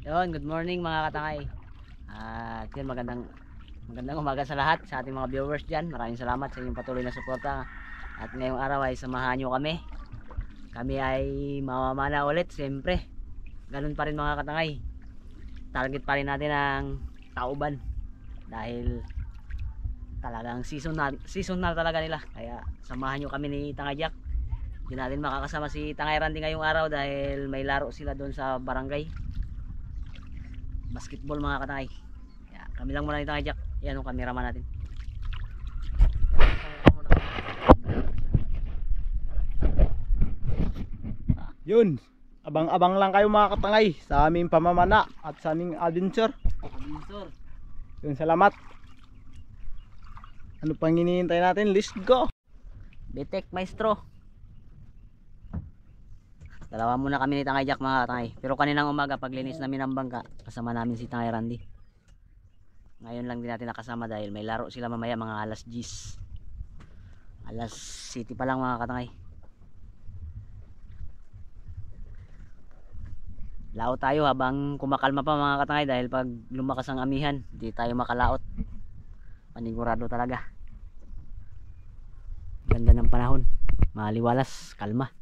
Yon, good morning mga katangay. At yun, magandang umaga sa lahat, sa ating mga viewers dyan. Maraming salamat sa inyong patuloy na suporta. At ngayong araw ay samahan nyo kami. Kami ay mamamana ulit, siyempre. Ganun pa rin mga katangay. Target pa rin natin ang Tauban. Dahil talagang season na talaga nila. Kaya samahan nyo kami ni Tangay Jack. Hindi natin makakasama si Tangay Randy ngayong araw dahil may laro sila doon sa barangay. Basketball mga katangay. Kaya kami lang muna ni Tangay Jack. Yan ang cameraman natin. Yun, abang-abang lang kayo mga katangay sa aming pamamana at sa aming adventure. Yun, salamat. Ano pang hinihintay natin? Let's go! Bitek maestro. Dalawa muna kami ni Tangay Jack mga katangay. Pero kaninang umaga paglinis namin ng bangka, kasama namin si Tangay Randy. Ngayon lang din natin nakasama dahil may laro sila mamaya mga alas 10. Alas City pa lang mga katangay. Lao tayo habang kumakalma pa mga katangay dahil pag lumakas ang amihan, di tayo makalaot. Panigurado talaga. Ganda ng panahon. Maliwalas, kalma.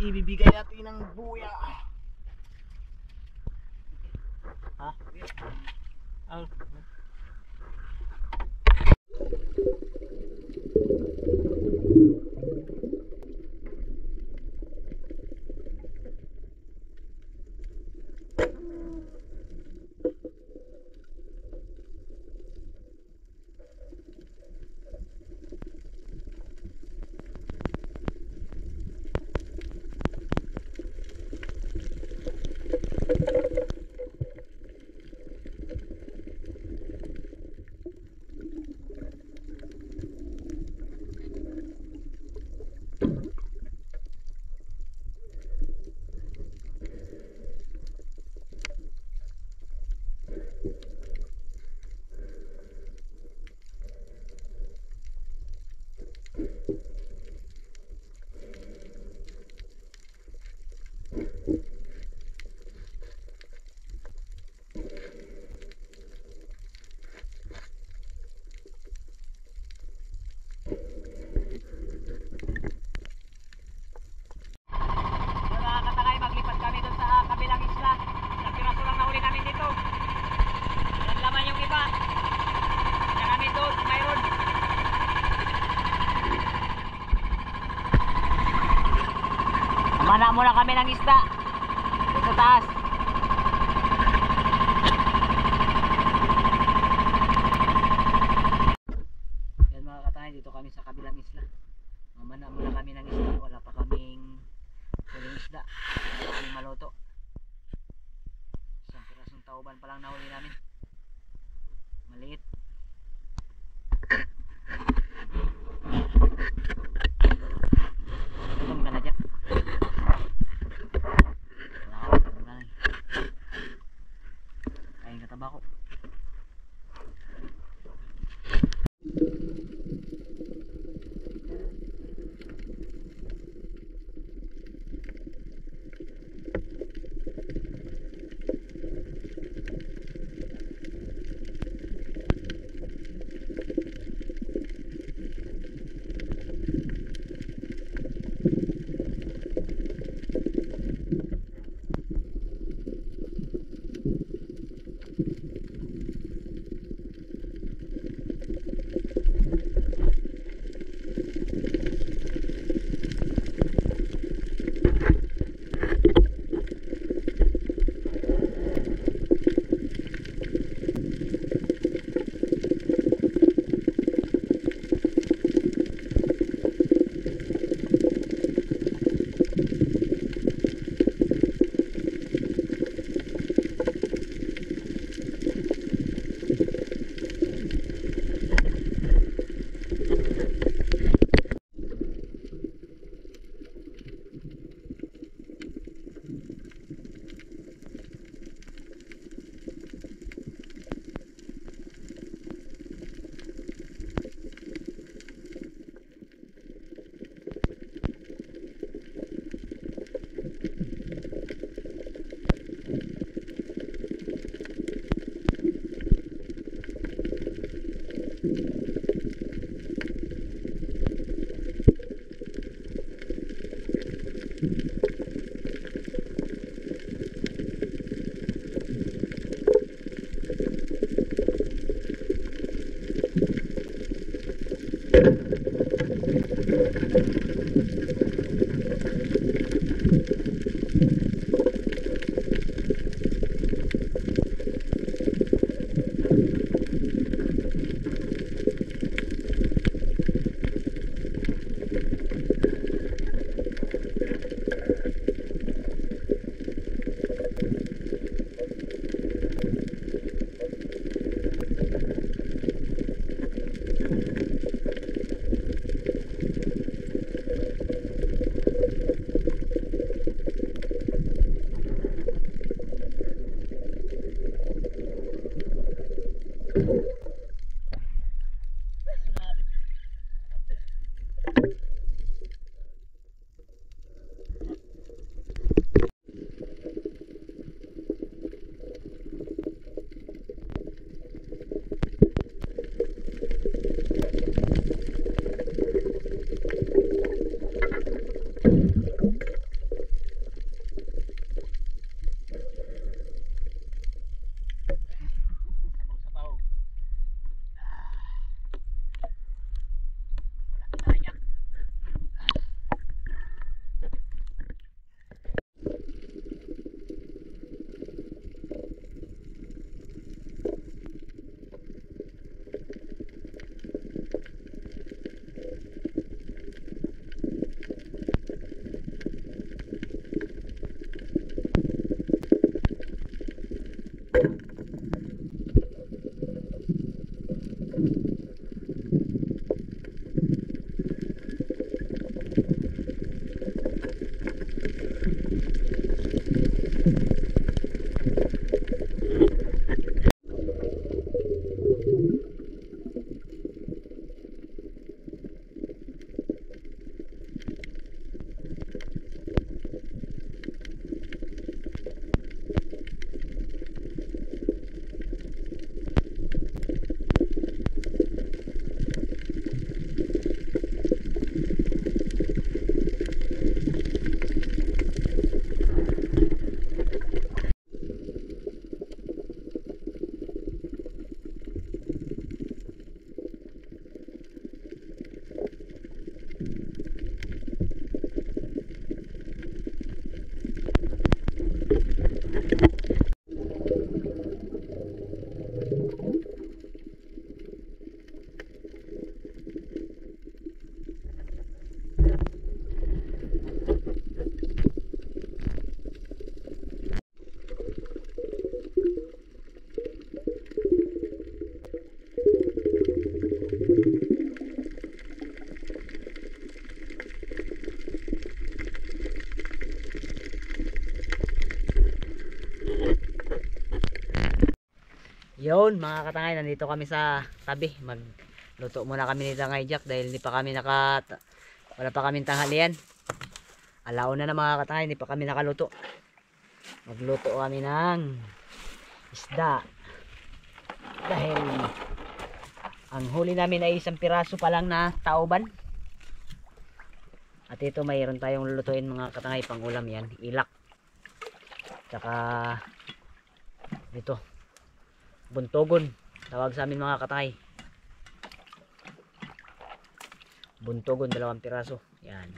Ibibigay natin ng buya. Ha? Mana muna kami ng isda dito sa taas. Yan mga katangay, dito kami sa kabilang isla. Mamana muna kami ng isda. Wala pa kaming huling isda. Wala kaming maluto. Isang pirasong tauban pa lang nahuli namin. Maliit. Ito ka na dyan. Tabako. Yun mga katangay, nandito kami sa tabi. Magluto muna kami ni Tangay Jack dahil hindi pa kami wala pa kaming tanghalian. Alauna na mga katangay, hindi pa kami nakaluto. Magluto kami ng isda. Dahil ang huli namin ay isang piraso pa lang na tauban. At ito mayroon tayong lulutuin mga katangay, pang ulam yan, ilak. Tsaka dito buntogon, tawag sa amin mga katay. Buntogon, 2 piraso. Yan.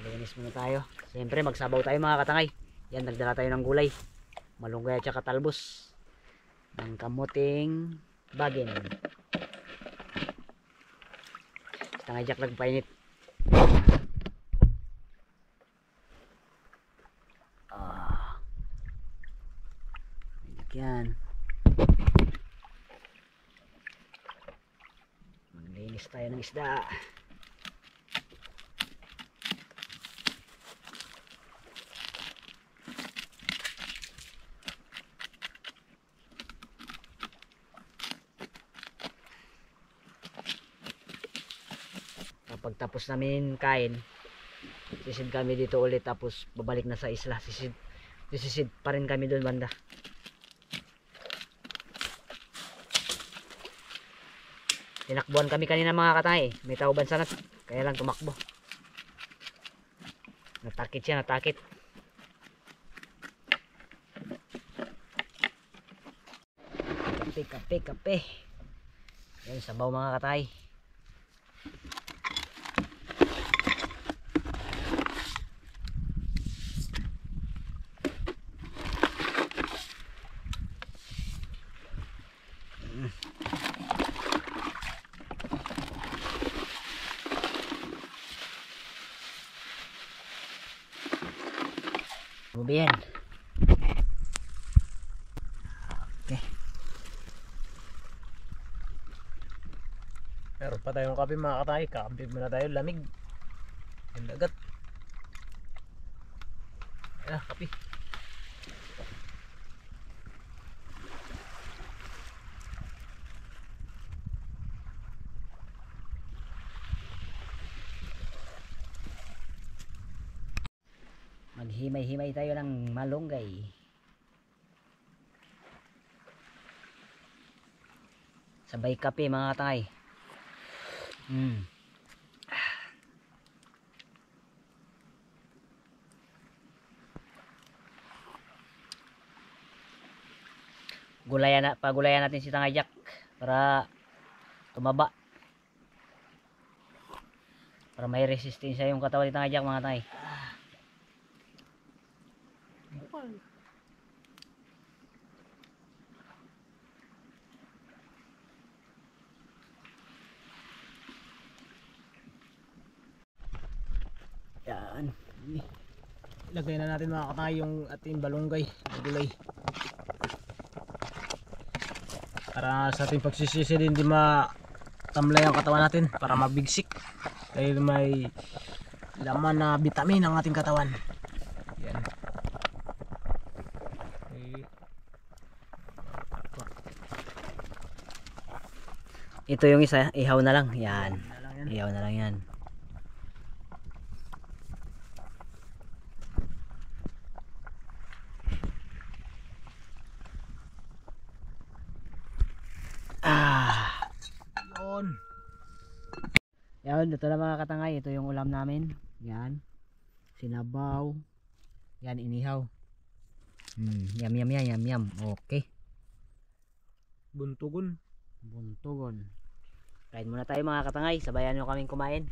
Linis muna tayo. Siyempre magsabaw tayo mga katangay. Yan, nagdala tayo ng gulay. Malunggay at saka talbos. Ng kamuting bagin. Tangay Jack nagpainit. Yan. Maglinis tayo ng isda. Kapag tapos namin kain, sisid kami dito ulit, tapos babalik na sa isla. Sisid pa rin kami doon banda. Tinakbuhan kami kanina mga katay. May tauban sana, kaya lang tumakbo. Natakit siya, natakit. Kape. Yan, sabaw mga katay. Bubiyan. Okay. Meron pa tayong kape mga katay. Kape muna tayo, lamig. Yung dagat. Kape. Maghimay-himay tayo ng malunggay. Sabay kape mga katay. Pagulayan natin si Tangay Jack para tumaba. Para may resistensya yung katawan ni Tangay Jack mga katay. Yan. Ilagay na natin mga katay yung ating balunggay, gulay. Para sa ating pagsisisi hindi matamlay ang katawan natin, para mabigsik. Dahil may laman na vitamin ang ating katawan. Yan. Ito yung isa, ihaw na lang. Yan. Ihaw na lang yan. Yun. Yan, ito na mga katangay. Ito yung ulam namin. Yan. Sinabaw. Yan, inihaw. Yum. Okay. Buntugon. Kain muna tayo mga katangay. Sabayan nyo kaming kumain.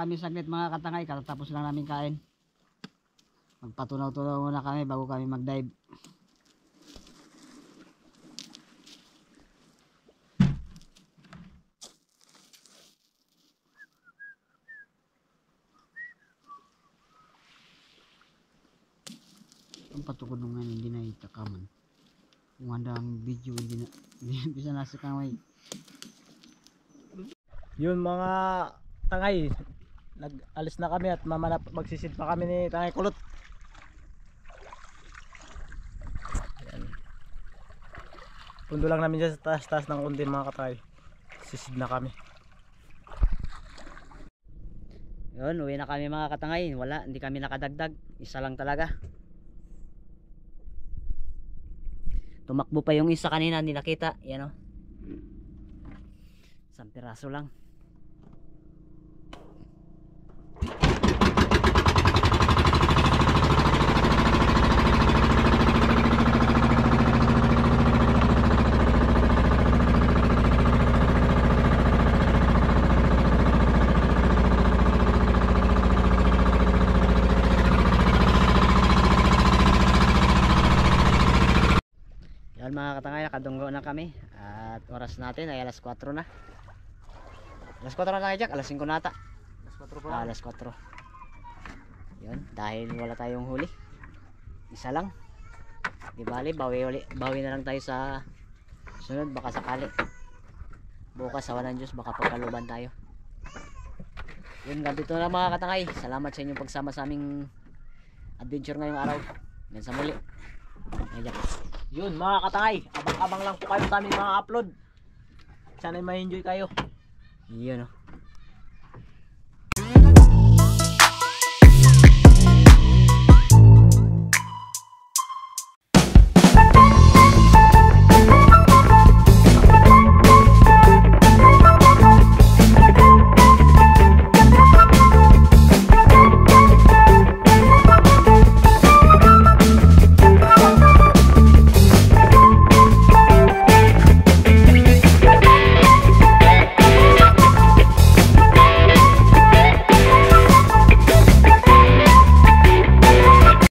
kami saglit mga katangay, katatapos lang namin kain. Magpatunaw-tunaw muna kami bago kami mag-dive. Ang patukod nung ngayon hindi na itakaman. Kung handa ang video hindi na bisa nasa kamay. Yun mga tangay, nag-alis na kami at mamanap magsisid pa kami ni Tangay Kulot. Ayan. Pundo lang namin dyan sa taas-taas ng kundi mga katangay. Sisid na kami. Yun, uwi na kami mga katangay. Wala, hindi kami nakadagdag. Isa lang talaga. Tumakbo pa yung isa kanina, hindi nakita. Yan o. Isang piraso lang. Yan mga katangay, nakadunggo na kami. At oras natin ay alas 4 na. Alas 4 na tayo, Jack. Alas 5 na ata. Alas 4. Yun, dahil wala tayong huli. Isa lang. Di bali, bawi na lang tayo sa sunod. Baka sakali. Bukas, sawa ng Diyos, baka pagkaluban tayo. Yun, ganito na mga katangay. Salamat sa inyong pagsama sa aming adventure ngayong araw. Hanggang sa muli. Ay, Jack. Yun mga katangay, abang-abang lang po kayo sa aming mga upload. Sana may enjoy kayo. Yun o.